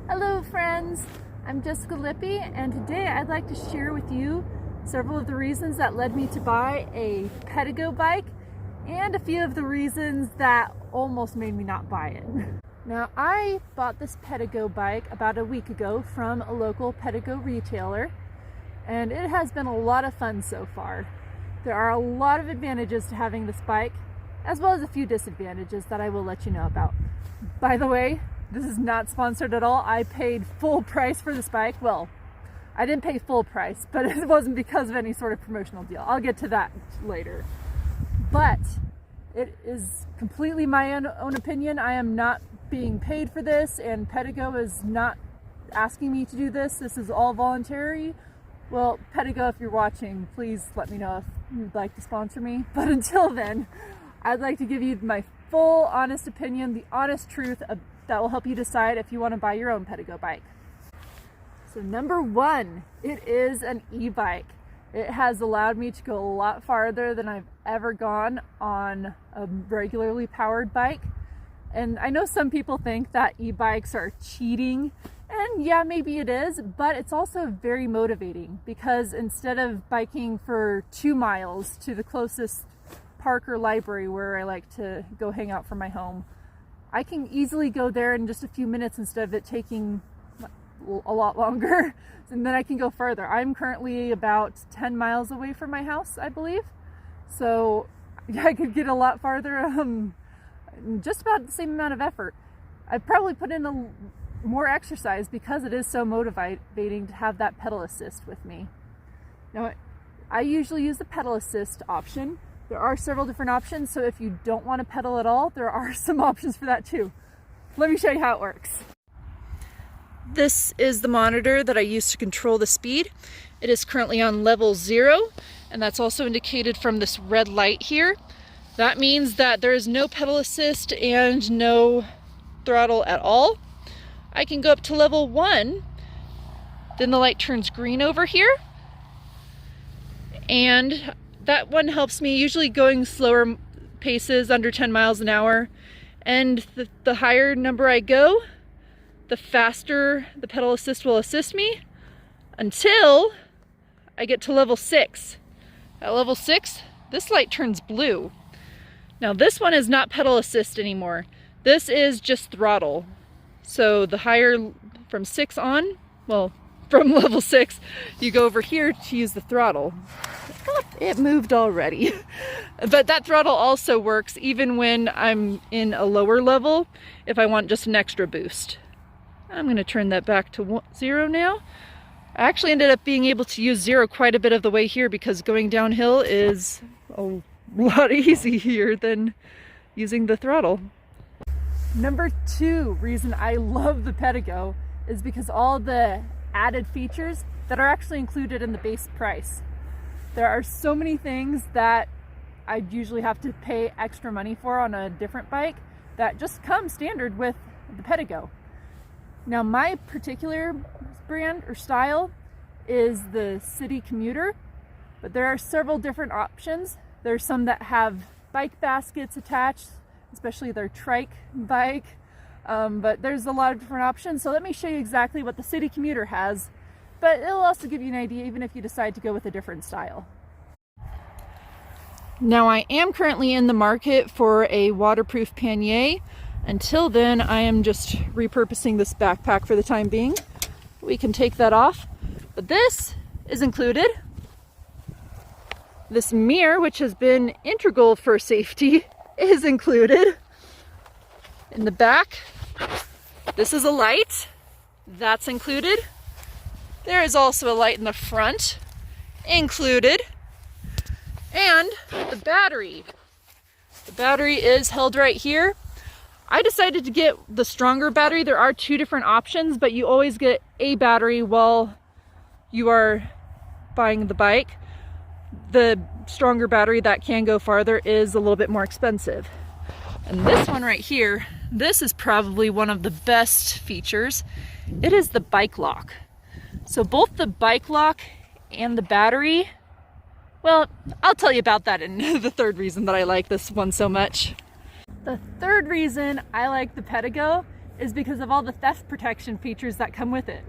Hello friends, I'm Jessica Lippy, and today I'd like to share with you several of the reasons that led me to buy a Pedego bike and a few of the reasons that almost made me not buy it. Now, I bought this Pedego bike about a week ago from a local Pedego retailer, and it has been a lot of fun so far. There are a lot of advantages to having this bike, as well as a few disadvantages that I will let you know about. By the way, this is not sponsored at all. I paid full price for this bike. Well, I didn't pay full price, but it wasn't because of any sort of promotional deal. I'll get to that later. But it is completely my own opinion. I am not being paid for this, and Pedego is not asking me to do this. This is all voluntary. Well, Pedego, if you're watching, please let me know if you'd like to sponsor me. But until then, I'd like to give you my full honest opinion, the honest truth that will help you decide if you want to buy your own Pedego bike. So number one, it is an e-bike. It has allowed me to go a lot farther than I've ever gone on a regularly powered bike. And I know some people think that e-bikes are cheating, and yeah, maybe it is, but it's also very motivating because instead of biking for 2 miles to the closest park or library where I like to go hang out from my home, I can easily go there in just a few minutes instead of it taking a lot longer, and then I can go further. I'm currently about 10 miles away from my house, I believe, so I could get a lot farther just about the same amount of effort. I've probably put in more exercise because it is so motivating to have that pedal assist with me. Now, I usually use the pedal assist option. There are several different options, so if you don't want to pedal at all, there are some options for that too. Let me show you how it works. This is the monitor that I use to control the speed. It is currently on level 0, and that's also indicated from this red light here. That means that there is no pedal assist and no throttle at all. I can go up to level 1, then the light turns green over here, and that one helps me usually going slower paces, under 10 miles an hour. And the higher number I go, the faster the pedal assist will assist me until I get to level 6. At level 6, this light turns blue. Now this one is not pedal assist anymore. This is just throttle. So the higher from 6 on, well, from level 6, you go over here to use the throttle. Oh, it moved already. But that throttle also works even when I'm in a lower level if I want just an extra boost. I'm going to turn that back to 0 now. I actually ended up being able to use 0 quite a bit of the way here because going downhill is a lot easier than using the throttle. Number 2 reason I love the Pedego is because all the added features that are actually included in the base price. There are so many things that I'd usually have to pay extra money for on a different bike that just come standard with the Pedego. Now, my particular brand or style is the city commuter, but there are several different options. There's some that have bike baskets attached, especially their trike bike, but there's a lot of different options. So let me show you exactly what the city commuter has, but it'll also give you an idea even if you decide to go with a different style. Now, I am currently in the market for a waterproof pannier. Until then, I am just repurposing this backpack for the time being. We can take that off, but this is included. This mirror, which has been integral for safety, is included. In the back, this is a light. That's included. There is also a light in the front, included. And the battery. The battery is held right here. I decided to get the stronger battery. There are 2 different options, but you always get a battery while you are buying the bike. The stronger battery that can go farther is a little bit more expensive. And this one right here, this is probably one of the best features. It is the bike lock. So both the bike lock and the battery, well, I'll tell you about that in the 3rd reason that I like this one so much. The 3rd reason I like the Pedego is because of all the theft protection features that come with it.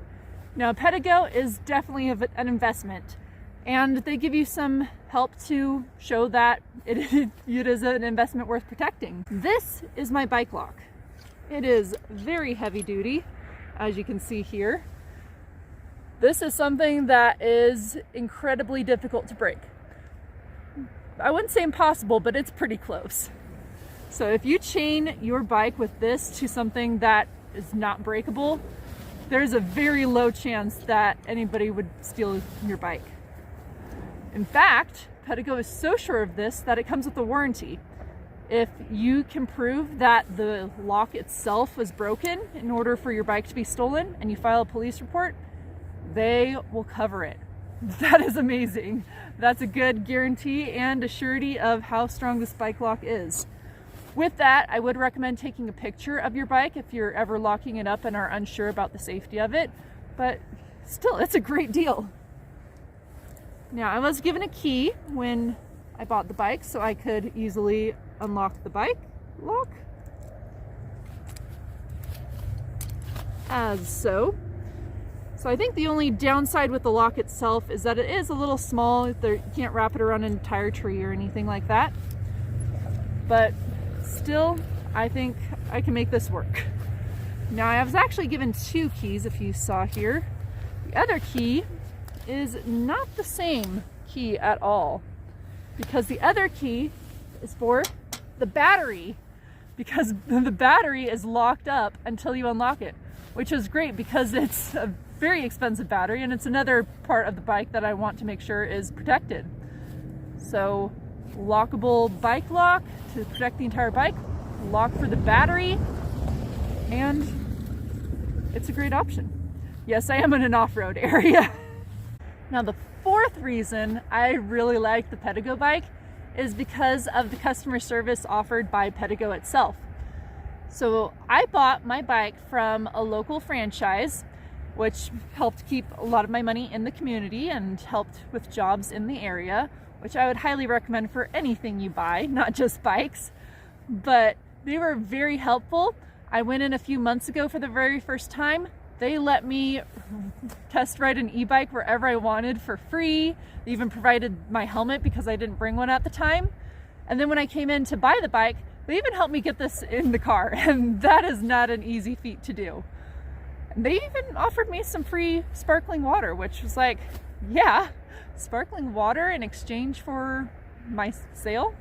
Now, Pedego is definitely an investment, and they give you some help to show that it is an investment worth protecting. This is my bike lock. It is very heavy duty, as you can see here. This is something that is incredibly difficult to break. I wouldn't say impossible, but it's pretty close. So if you chain your bike with this to something that is not breakable, there's a very low chance that anybody would steal your bike. In fact, Pedigo is so sure of this that it comes with a warranty. If you can prove that the lock itself was broken in order for your bike to be stolen and you file a police report, they will cover it. That is amazing. That's a good guarantee and a surety of how strong this bike lock is. With that, I would recommend taking a picture of your bike if you're ever locking it up and are unsure about the safety of it, but still, it's a great deal. Now, I was given a key when I bought the bike so I could easily unlock the bike lock, as so. So I think the only downside with the lock itself is that it is a little small. You can't wrap it around an entire tree or anything like that. But still, I think I can make this work. Now, I was actually given 2 keys, if you saw here. The other key is not the same key at all, because the other key is for the battery, because the battery is locked up until you unlock it, which is great because it's a very expensive battery and it's another part of the bike that I want to make sure is protected. So, lockable bike lock to protect the entire bike, lock for the battery, and it's a great option. Yes, I am in an off-road area. Now, the 4th reason I really like the Pedego bike is because of the customer service offered by Pedego itself. So I bought my bike from a local franchise, which helped keep a lot of my money in the community and helped with jobs in the area, which I would highly recommend for anything you buy, not just bikes. But they were very helpful. I went in a few months ago for the very first time. They let me test ride an e-bike wherever I wanted for free. They even provided my helmet because I didn't bring one at the time. And then when I came in to buy the bike, they even helped me get this in the car, and that is not an easy feat to do. And they even offered me some free sparkling water, which was like, yeah, sparkling water in exchange for my sale?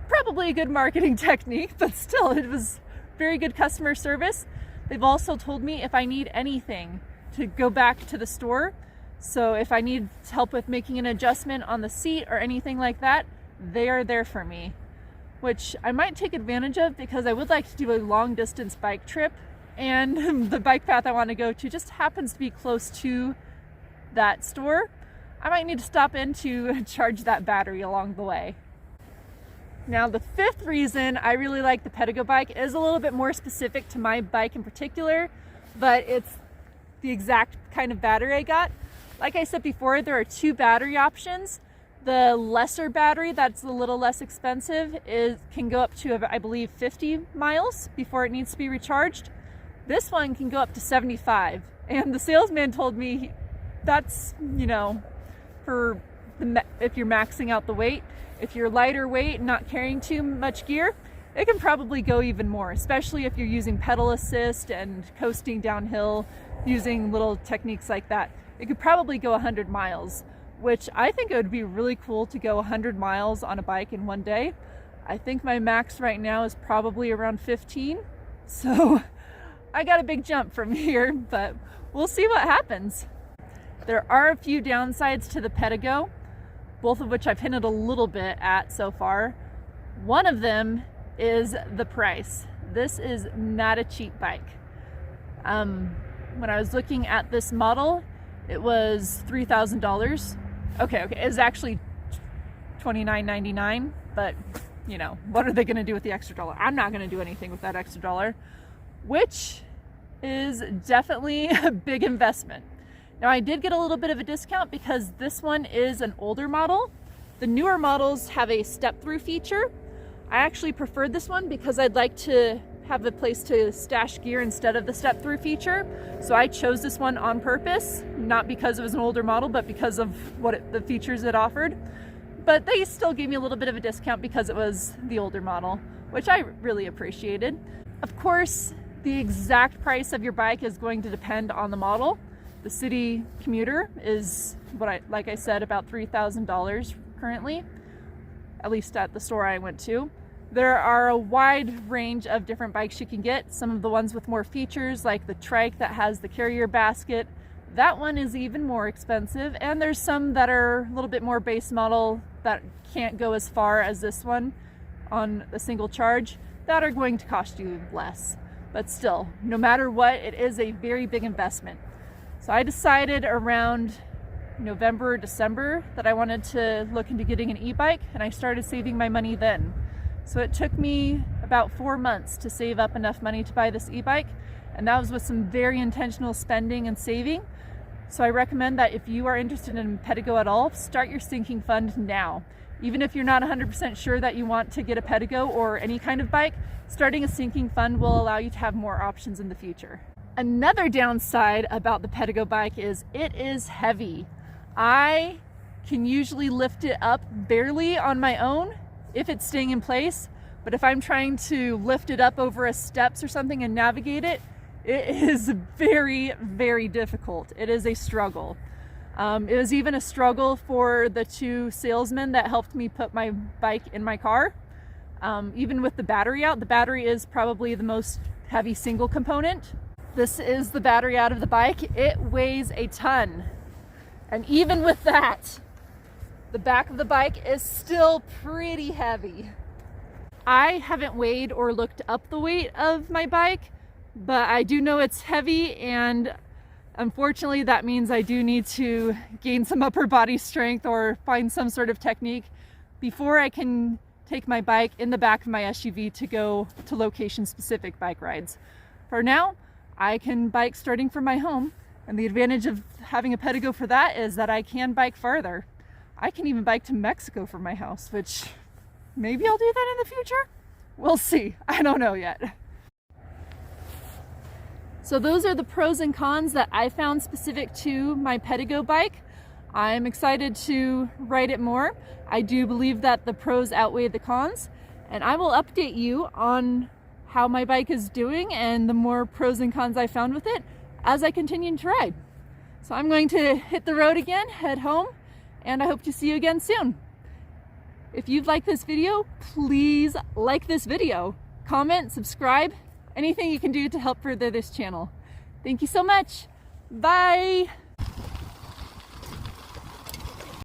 Probably a good marketing technique, but still, it was very good customer service. They've also told me if I need anything to go back to the store. So if I need help with making an adjustment on the seat or anything like that, they are there for me, which I might take advantage of because I would like to do a long distance bike trip, and the bike path I want to go to just happens to be close to that store. I might need to stop in to charge that battery along the way. Now, the 5th reason I really like the Pedego bike is a little bit more specific to my bike in particular, but it's the exact kind of battery I got. Like I said before, there are 2 battery options. The lesser battery, that's a little less expensive, can go up to, I believe, 50 miles before it needs to be recharged. This one can go up to 75. And the salesman told me that's, for if you're maxing out the weight. If you're lighter weight and not carrying too much gear, it can probably go even more, especially if you're using pedal assist and coasting downhill using little techniques like that. It could probably go 100 miles, which I think it would be really cool to go 100 miles on a bike in one day. I think my max right now is probably around 15, so I got a big jump from here, but we'll see what happens. There are a few downsides to the Pedego, both of which I've hinted a little bit at so far. One of them is the price. This is not a cheap bike. When I was looking at this model, it was $3,000. Okay, it was actually $29.99, but what are they gonna do with the extra dollar? I'm not gonna do anything with that extra dollar, which is definitely a big investment. Now, I did get a little bit of a discount because this one is an older model. The newer models have a step-through feature. I actually preferred this one because I'd like to have a place to stash gear instead of the step-through feature. So I chose this one on purpose, not because it was an older model, but because of the features it offered. But they still gave me a little bit of a discount because it was the older model, which I really appreciated. Of course, the exact price of your bike is going to depend on the model. The city commuter is, like I said, about $3,000 currently, at least at the store I went to. There are a wide range of different bikes you can get. Some of the ones with more features, like the trike that has the carrier basket, that one is even more expensive. And there's some that are a little bit more base model that can't go as far as this one on a single charge, that are going to cost you less. But still, no matter what, it is a very big investment. So I decided around November, December that I wanted to look into getting an e-bike, and I started saving my money then. So it took me about 4 months to save up enough money to buy this e-bike, and that was with some very intentional spending and saving. So I recommend that if you are interested in Pedigo at all, start your sinking fund now. Even if you're not 100% sure that you want to get a Pedigo or any kind of bike, starting a sinking fund will allow you to have more options in the future. Another downside about the Pedigo bike is it is heavy. I can usually lift it up barely on my own if it's staying in place, but if I'm trying to lift it up over a steps or something and navigate it, it is very, very difficult. It is a struggle. It was even a struggle for the two salesmen that helped me put my bike in my car. Even with the battery out, the battery is probably the most heavy single component. This is the battery out of the bike. It weighs a ton. And even with that, the back of the bike is still pretty heavy. I haven't weighed or looked up the weight of my bike, but I do know it's heavy, and unfortunately that means I do need to gain some upper body strength or find some sort of technique before I can take my bike in the back of my SUV to go to location-specific bike rides. For now, I can bike starting from my home, and the advantage of having a Pedigo for that is that I can bike farther. I can even bike to Mexico from my house, which maybe I'll do that in the future. We'll see. I don't know yet. So those are the pros and cons that I found specific to my Pedigo bike. I'm excited to ride it more. I do believe that the pros outweigh the cons, and I will update you on how my bike is doing and the more pros and cons I found with it as I continue to ride. So I'm going to hit the road again, head home, and I hope to see you again soon. If you've liked this video, please like this video, comment, subscribe, anything you can do to help further this channel. Thank you so much. Bye.